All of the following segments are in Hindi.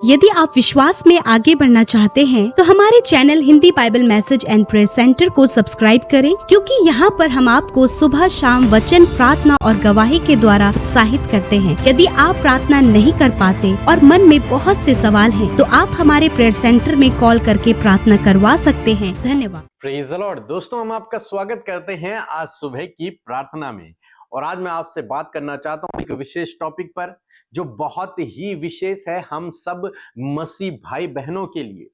यदि आप विश्वास में आगे बढ़ना चाहते हैं तो हमारे channel Hindi Bible message and prayer centre को सब्सक्राइब करें, क्योंकि यहाँ पर हम आपको सुबह शाम वचन, प्रार्थना और गवाही के द्वारा उत्साहित करते हैं। यदि आप प्रार्थना नहीं कर पाते और मन में बहुत से सवाल हैं, तो आप हमारे प्रेयर सेंटर में कॉल करके प्रार्थना करवा सकते हैं। धन्यवाद। Praise the Lord. दोस्तों, हम आपका स्वागत करते हैं आज सुबह की प्रार्थना में। और आज मैं आपसे बात करना चाहता हूं एक विशेष टॉपिक पर, जो बहुत ही विशेष है हम सब मसीह भाई बहनों के लिए।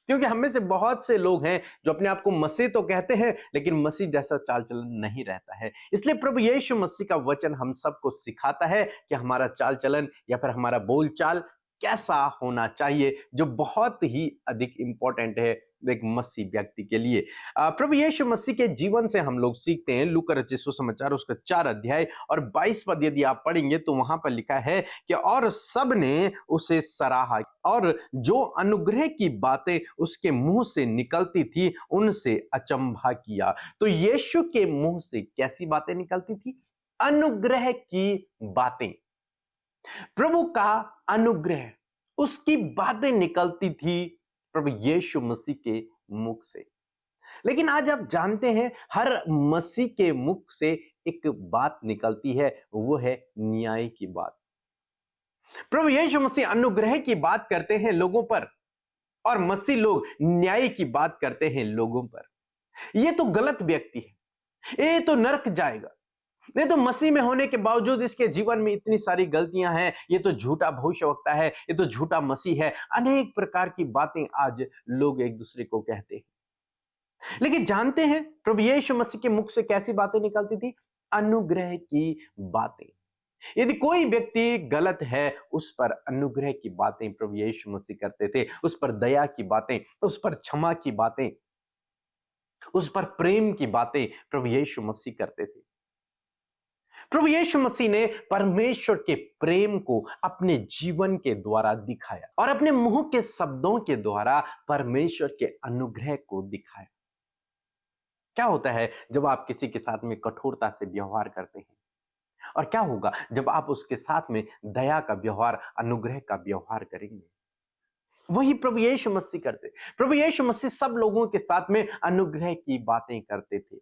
क्योंकि हम में से बहुत से लोग हैं जो अपने आप को मसीह तो कहते हैं, लेकिन मसीह जैसा चाल चलन नहीं रहता है। इसलिए प्रभु यीशु मसीह का वचन हम सबको सिखाता है कि हमारा चाल चलन या फिर हमारा बोल चाल कैसा होना चाहिए, जो बहुत ही अधिक इंपॉर्टेंट है एक मसीह व्यक्ति के लिए। प्रभु यीशु मसीह के जीवन से हम लोग सीखते हैं। लूका रचित सुसमाचार उसका 4 अध्याय और 22 पद यदि आप पढ़ेंगे तो वहां पर लिखा है कि और सब ने उसे सराहा और जो अनुग्रह की बातें उसके मुंह से निकलती थी उनसे अचंभा किया। तो यीशु के मुंह से कैसी बातें निकलती थी? अनुग्रह की बातें, प्रभु का अनुग्रह, उसकी बातें निकलती थी प्रभु यीशु मसीह के मुख से। लेकिन आज आप जानते हैं हर मसीह के मुख से एक बात निकलती है, वो है न्याय की बात। प्रभु यीशु मसीह अनुग्रह की बात करते हैं लोगों पर और मसीह लोग न्याय की बात करते हैं लोगों पर। ये तो गलत व्यक्ति है, ये तो नरक जाएगा। नहीं तो मसीह में होने के बावजूद इसके जीवन में इतनी सारी गलतियां हैं, ये तो झूठा भविष्यवक्ता है, ये तो झूठा मसीह है। अनेक प्रकार की बातें आज लोग एक दूसरे को कहते हैं। लेकिन जानते हैं प्रभु यीशु मसीह के मुख से कैसी बातें निकलती थी? अनुग्रह की बातें। यदि कोई व्यक्ति गलत है, उस पर अनुग्रह की बातें प्रभु यीशु मसीह करते थे। उस पर दया की बातें, उस पर क्षमा की बातें, उस पर प्रेम की बातें प्रभु यीशु मसीह करते थे। प्रभु यीशु मसीह ने परमेश्वर के प्रेम को अपने जीवन के द्वारा दिखाया और अपने मुंह के शब्दों के द्वारा परमेश्वर के अनुग्रह को दिखाया। क्या होता है जब आप किसी के साथ में कठोरता से व्यवहार करते हैं, और क्या होगा जब आप उसके साथ में दया का व्यवहार, अनुग्रह का व्यवहार करेंगे? वही प्रभु यीशु मसीह करते। प्रभु यीशु मसीह सब लोगों के साथ में अनुग्रह की बातें करते थे।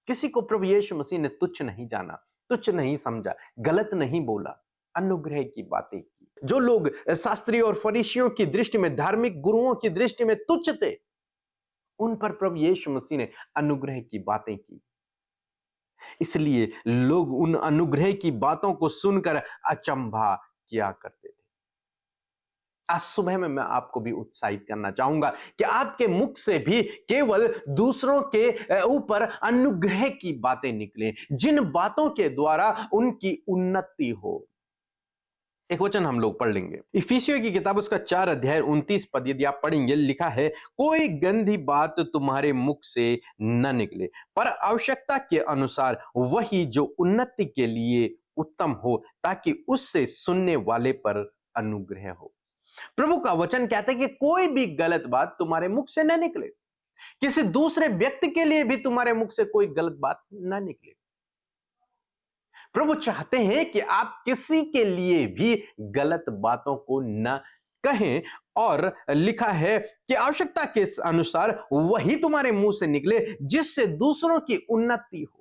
किसी को प्रभु यीशु मसीह ने तुच्छ नहीं जाना, तुच्छ नहीं समझा, गलत नहीं बोला, अनुग्रह की बातें की। जो लोग शास्त्रियों और फरीसियों की दृष्टि में, धार्मिक गुरुओं की दृष्टि में तुच्छ थे, उन पर प्रभु यीशु मसीह ने अनुग्रह की बातें की। इसलिए लोग उन अनुग्रह की बातों को सुनकर अचंभा किया करते थे। आज सुबह में मैं आपको भी उत्साहित करना चाहूंगा कि आपके मुख से भी केवल दूसरों के ऊपर अनुग्रह की बातें निकले, जिन बातों के द्वारा उनकी उन्नति हो। एक वचन हम लोग पढ़ लेंगे, इफिसियों की किताब उसका 4 अध्याय 29 पद यदि आप पढ़ेंगे, लिखा है, कोई गंदी बात तुम्हारे मुख से न निकले, पर आवश्यकता के अनुसार वही जो उन्नति के लिए उत्तम हो, ताकि उससे सुनने वाले पर अनुग्रह हो। प्रभु का वचन कहता है कि कोई भी गलत बात तुम्हारे मुख से न निकले, किसी दूसरे व्यक्ति के लिए भी तुम्हारे मुख से कोई गलत बात न निकले। प्रभु चाहते हैं कि आप किसी के लिए भी गलत बातों को न कहें, और लिखा है कि आवश्यकता के अनुसार वही तुम्हारे मुंह से निकले, जिससे दूसरों की उन्नति हो,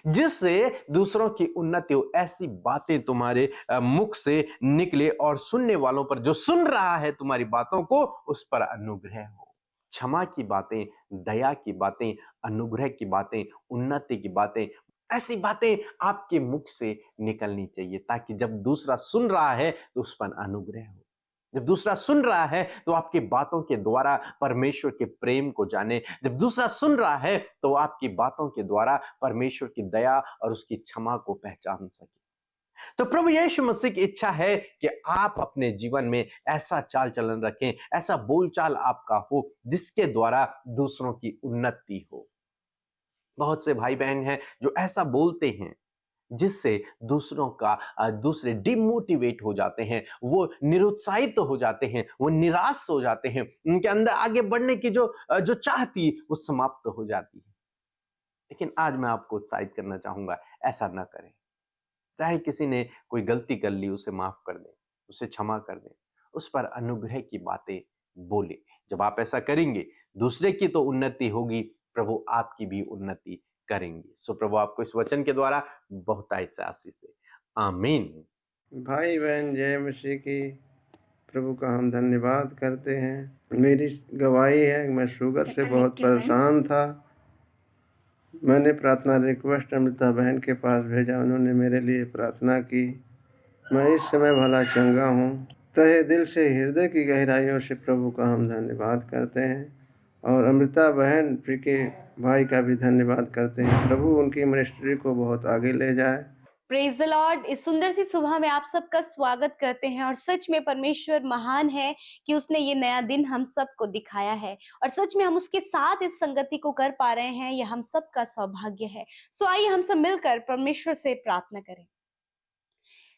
जिससे दूसरों की उन्नति हो। ऐसी बातें तुम्हारे मुख से निकले और सुनने वालों पर, जो सुन रहा है तुम्हारी बातों को, उस पर अनुग्रह हो। क्षमा की बातें, दया की बातें, अनुग्रह की बातें, उन्नति की बातें, ऐसी बातें आपके मुख से निकलनी चाहिए, ताकि जब दूसरा सुन रहा है तो उस पर अनुग्रह हो। जब दूसरा सुन रहा है तो आपकी बातों के द्वारा परमेश्वर के प्रेम को जाने। जब दूसरा सुन रहा है तो आपकी बातों के द्वारा परमेश्वर की दया और उसकी क्षमा को पहचान सके। तो प्रभु यीशु मसीह की इच्छा है कि आप अपने जीवन में ऐसा चाल चलन रखें, ऐसा बोलचाल आपका हो, जिसके द्वारा दूसरों की उन्नति हो। बहुत से भाई बहन हैं जो ऐसा बोलते हैं जिससे दूसरे डिमोटिवेट हो जाते हैं, वो निरुत्साहित हो जाते हैं, वो निराश हो जाते हैं, उनके अंदर आगे बढ़ने की जो चाह थी वो समाप्त हो जाती है। लेकिन आज मैं आपको उत्साहित करना चाहूंगा, ऐसा ना करें। चाहे किसी ने कोई गलती कर ली, उसे माफ कर दें, उसे क्षमा कर दें, उस पर अनुग्रह की बातें बोले। जब आप ऐसा करेंगे, दूसरे की तो उन्नति होगी, प्रभु आपकी भी उन्नति करेंगे। सो प्रभु आपको इस वचन के द्वारा बहुतायत से आशीष दे। आमीन। भाई बहन जय मसीह की, प्रभु का हम धन्यवाद करते हैं। मेरी गवाही है, मैं शुगर से बहुत परेशान था। मैंने प्रार्थना रिक्वेस्ट अमृता बहन के पास भेजा, उन्होंने मेरे लिए प्रार्थना की। मैं इस समय भला चंगा हूँ। तहे दिल से, हृदय की गहराइयों से प्रभु का हम धन्यवाद करते हैं और अमृता बहन के भाई का भी धन्यवाद करते हैं। प्रभु उनकी मिनिस्ट्री को बहुत आगे ले जाए। Praise the Lord. इस सुंदर सी सुबह में आप सबका स्वागत करते हैं और सच में परमेश्वर महान है कि उसने ये नया दिन हम सबको दिखाया है और सच में हम उसके साथ इस संगति को कर पा रहे हैं, यह हम सबका सौभाग्य है। सो आइए हम सब मिलकर परमेश्वर से प्रार्थना करें।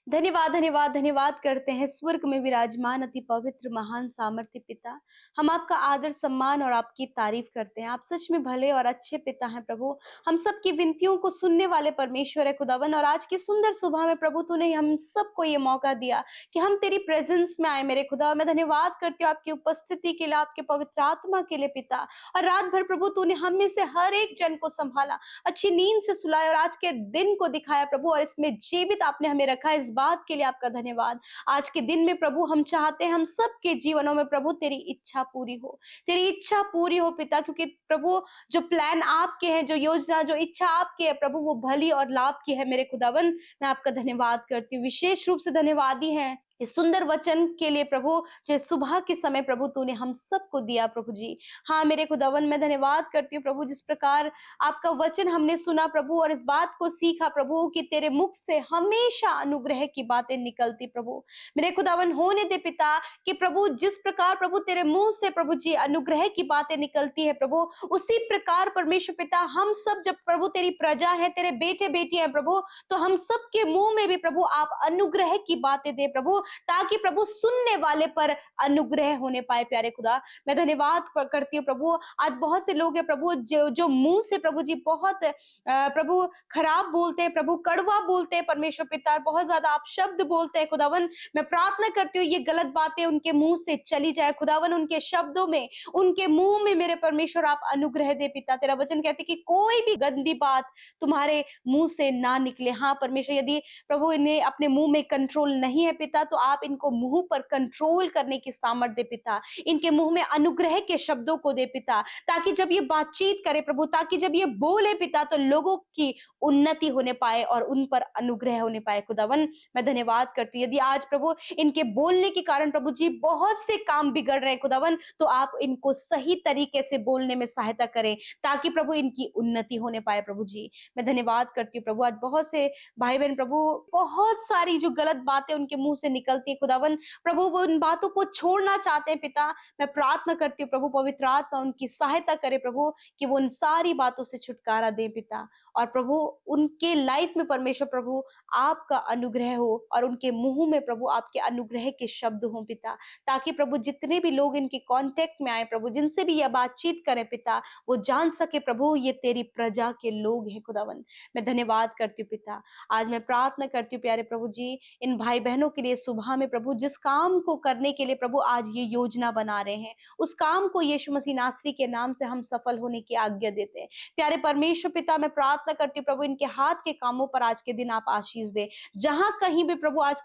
धन्यवाद धन्यवाद धन्यवाद करते हैं स्वर्ग में विराजमान अति पवित्र महान सामर्थ्य पिता। हम आपका आदर सम्मान और आपकी तारीफ करते हैं। आप सच में भले और अच्छे पिता हैं प्रभु। हम सबकी विनतियों को सुनने वाले परमेश्वर है खुदावन। और आज की सुंदर सुबह में प्रभु तूने हम सबको ये मौका दिया कि हम तेरी प्रेजेंस में आए मेरे खुदा। मैं धन्यवाद करती हूँ आपकी उपस्थिति के लिए, आपके पवित्र आत्मा के लिए पिता। और रात भर प्रभु तूने हम में से हर एक जन को संभाला, अच्छी नींद से सुलाया और आज के दिन को दिखाया प्रभु, और इसमें जीवित आपने हमें रखा। इस बात के लिए आपका धन्यवाद। आज के दिन में प्रभु हम चाहते हैं हम सबके जीवनों में प्रभु तेरी इच्छा पूरी हो, तेरी इच्छा पूरी हो पिता। क्योंकि प्रभु जो प्लान आपके हैं, जो योजना, जो इच्छा आपकी है प्रभु, वो भली और लाभ की है मेरे खुदावन। मैं आपका धन्यवाद करती हूँ। विशेष रूप से धन्यवादी हैं इस सुंदर वचन के लिए प्रभु, जो सुबह के समय प्रभु तूने हम सबको दिया प्रभु जी। हाँ मेरे खुदावन, मैं धन्यवाद करती हूँ प्रभु, जिस प्रकार आपका वचन हमने सुना प्रभु और इस बात को सीखा प्रभु कि तेरे मुख से हमेशा अनुग्रह की बातें निकलती प्रभु। मेरे खुदावन होने दे पिता कि प्रभु जिस प्रकार प्रभु तेरे मुंह से प्रभु जी अनुग्रह की बातें निकलती है प्रभु, उसी प्रकार परमेश्वर पिता हम सब जब प्रभु तेरी प्रजा है, तेरे बेटे बेटी है प्रभु, तो हम सब के मुंह में भी प्रभु आप अनुग्रह की बातें दे प्रभु, ताकि प्रभु सुनने वाले पर अनुग्रह होने पाए। प्यारे खुदा मैं धन्यवाद करती हूँ प्रभु। आज बहुत से लोग हैं प्रभु जो मुंह से प्रभु जी बहुत प्रभु खराब बोलते हैं प्रभु, कड़वा बोलते हैं परमेश्वर पिता, बहुत ज्यादा आप शब्द बोलते हैं खुदावन। मैं प्रार्थना करती हूँ ये गलत बातें उनके मुंह से चली जाए खुदावन, उनके शब्दों में, उनके मुंह में मेरे परमेश्वर आप अनुग्रह दे पिता। तेरा वचन कहते कि कोई भी गंदी बात तुम्हारे मुंह से ना निकले। हाँ परमेश्वर, यदि प्रभु इन्हें अपने मुंह में कंट्रोल नहीं है पिता, तो आप इनको मुंह पर कंट्रोल करने की सामर्थ दे पिता। इनके मुंह में अनुग्रह के शब्दों को दे पिता, ताकि जब ये बातचीत करे प्रभु, ताकि जब ये बोले पिता, तो लोगों की उन्नति होने पाए और उन पर अनुग्रह होने पाए खुदावन। मैं धन्यवाद करती हूँ यदि आज प्रभु इनके बोलने के कारण प्रभु जी बहुत से काम बिगड़ रहे हैं खुदावन, तो आप इनको सही तरीके से बोलने में सहायता करें, ताकि प्रभु इनकी उन्नति होने पाए प्रभु जी। मैं धन्यवाद करती हूँ प्रभु। आज बहुत से भाई बहन प्रभु बहुत सारी जो गलत बातें उनके मुंह से निकलती है खुदावन, प्रभु वो उन बातों को छोड़ना चाहते हैं पिता। मैं प्रार्थना करती हूँ प्रभु पवित्र आत्मा उनकी सहायता करे प्रभु, कि वो उन सारी बातों से छुटकारा दे पिता। और प्रभु उनके लाइफ में परमेश्वर प्रभु आपका अनुग्रह हो और उनके मुंह में प्रभु आपके अनुग्रह के शब्द हो पिता, ताकि प्रभु जितने भी लोग इनके कांटेक्ट में आए प्रभु, जिनसे भी यह बातचीत करें पिता, वो जान सके प्रभु ये तेरी प्रजा के लोग हैं खुदावन। मैं धन्यवाद करती हूँ पिता। आज मैं प्रार्थना करती हूँ प्यारे प्रभु जी इन भाई बहनों के लिए सुबह में प्रभु, जिस काम को करने के लिए प्रभु आज ये योजना बना रहे हैं, उस काम को यीशु मसीह नासरी के नाम से हम सफल होने की आज्ञा देते हैं। प्यारे परमेश्वर पिता मैं प्रार्थना करती हूँ प्रभु इनके हाथ के कामों पर आज के दिन आप आशीष दे। जहां कहीं भी प्रभु आज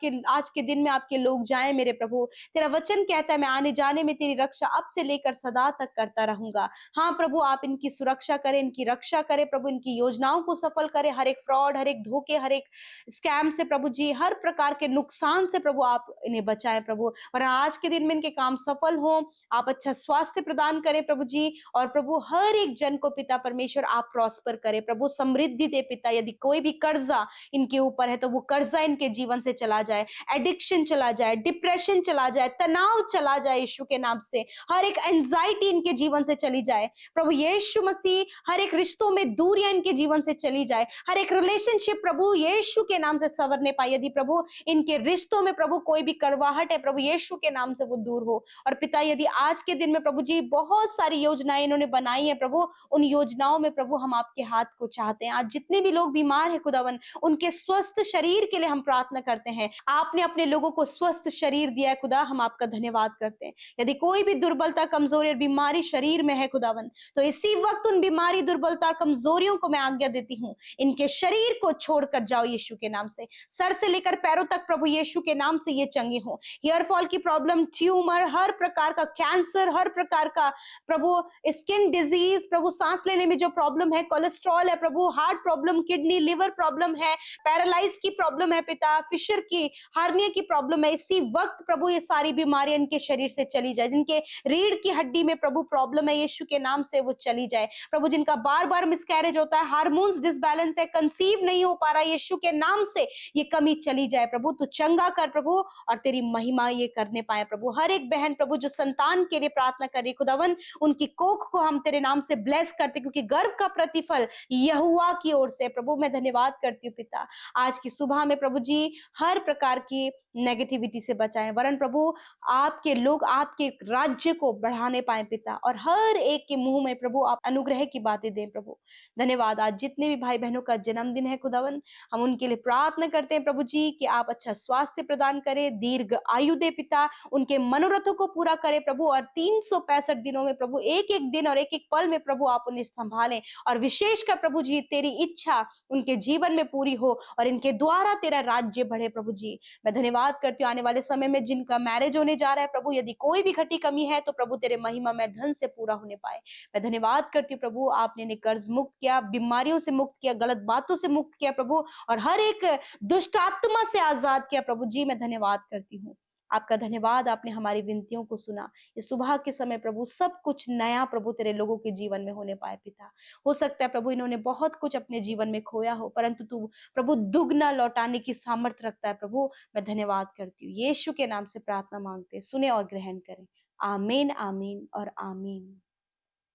के दिन में आपके लोग जाए मेरे प्रभु, तेरा वचन कहता है मैं आने जाने में तेरी रक्षा अब से लेकर सदा तक करता रहूंगा। हाँ प्रभु आप इनकी सुरक्षा करें, इनकी रक्षा करें प्रभु, इनकी योजनाओं को सफल करें, हर एक फ्रॉड, हर एक धोखे, हर एक स्कैम से प्रभु जी, हर प्रकार के नुकसान से प्रभु आप इन्हें बचाएं प्रभु। और आज के दिन में इनके काम सफल हो, आप अच्छा स्वास्थ्य प्रदान करें प्रभु जी। और प्रभु हर एक जन को पिता परमेश्वर आप प्रॉस्पर करें प्रभु, समृद्धि दे पिता। यदि कोई भी कर्जा इनके ऊपर है तो वो कर्जा इनके जीवन से चला जाए, एडिक्शन चला जाए, डिप्रेशन चला जाए, तनाव चला जाए यीशु के नाम से, हर एक एंजाइटी इनके जीवन से चली जाए प्रभु यीशु मसीह। हर एक रिश्तों में दूरियां इनके जीवन से चली जाए, हर एक रिलेशनशिप प्रभु यीशु के नाम से संवरने पाए। यदि प्रभु इनके रिश्तों में प्रभु कोई भी करवाहट है प्रभु यीशु के नाम से वो दूर हो। और पिता यदि आज के दिन में प्रभु जी बहुत सारी योजनाएं इन्होंने बनाई है प्रभु, उन योजनाओं में प्रभु हम आपके हाथ को चाहते हैं। आज जितने भी लोग बीमार है खुदावन, उनके स्वस्थ शरीर के लिए हम प्रार्थना करते हैं। आपने अपने लोगों को स्वस्थ शरीर दिया है खुदा, हम आपका धन्यवाद करते हैं। यदि कोई भी दुर्बलता कमजोरी और बीमारी शरीर में है खुदावन, तो इसी वक्त उन बीमारी दुर्बलता और कमजोरियों को मैं आज्ञा देती हूँ, इनके शरीर को छोड़कर जाओ यीशु के नाम से। सर से लेकर पैरों तक प्रभु यीशु के नाम से ये चंगे हो। हेयर फॉल की प्रॉब्लम, ट्यूमर, हर प्रकार का कैंसर, हर प्रकार का प्रभु स्किन डिजीज, प्रभु सांस लेने में जो प्रॉब्लम है, कोलेस्ट्रॉल है प्रभु, heart problem, kidney liver problem है, पैरालाइज की प्रॉब्लम है पिता, फिशर की, हार्निया की प्रॉब्लम है, इसी वक्त प्रभु ये सारी बीमारियां इनके शरीर से चली जाए। जिनके रीढ़ की हड्डी में प्रभु प्रॉब्लम है, यीशु के नाम से वो चली जाए। प्रभु जिनका बार बार मिसकैरेज होता है, हार्मोन्स डिसबैलेंस है, कंसीव नहीं हो पा रहा, यीशु के नाम से ये कमी चली जाए प्रभु। तू चंगा कर प्रभु और तेरी महिमा ये करने पाए प्रभु। हर एक बहन प्रभु जो संतान के लिए प्रार्थना कर रही खुदावन, उनकी कोख को हम तेरे नाम से ब्लेस करते, क्योंकि गर्व का प्रतिफल यहोवा की ओर से। प्रभु मैं धन्यवाद करती हूँ पिता, आज की सुबह में प्रभु जी हर प्रकार की नेगेटिविटी से बचाएं, वरन प्रभु आपके लोग आपके राज्य को बढ़ाने पाए पिता, और हर एक के मुंह में प्रभु आप अनुग्रह की बातें दें प्रभु। धन्यवाद, आज जितने भी भाई बहनों का जन्मदिन है खुदावन, हम उनके लिए प्रार्थना करते हैं प्रभु जी कि आप अच्छा स्वास्थ्य प्रदान करें, दीर्घ आयु दे पिता, उनके मनोरथों को पूरा करें प्रभु, और 365 दिनों में प्रभु एक एक दिन और एक एक पल में प्रभु आप उन्हें संभालें, और विशेषकर प्रभु जी तेरी इच्छा उनके जीवन में पूरी हो और इनके द्वारा तेरा राज्य बढ़े प्रभु जी। मैं धन्यवाद करती हूँ आने वाले समय में जिनका मैरिज होने जा रहा है प्रभु, यदि कोई भी घटी कमी है तो प्रभु तेरे महिमा में धन से पूरा होने पाए। मैं धन्यवाद करती हूँ प्रभु, आपने इन्हें कर्ज मुक्त किया, बीमारियों से मुक्त किया, गलत बातों से मुक्त किया प्रभु, और हर एक दुष्ट आत्मा से आजाद किया प्रभु जी। मैं धन्यवाद करती हूँ, आपका धन्यवाद, आपने हमारी विनतियों को सुना। इस सुबह के समय प्रभु सब कुछ नया प्रभु तेरे लोगों के जीवन में होने पाए पिता। हो सकता है प्रभु इन्होंने बहुत कुछ अपने जीवन में खोया हो, परंतु तू प्रभु दुगना लौटाने की सामर्थ्य रखता है प्रभु। मैं धन्यवाद करती हूँ, यीशु के नाम से प्रार्थना मांगते, सुने और ग्रहण करें। आमीन, आमीन और आमीन।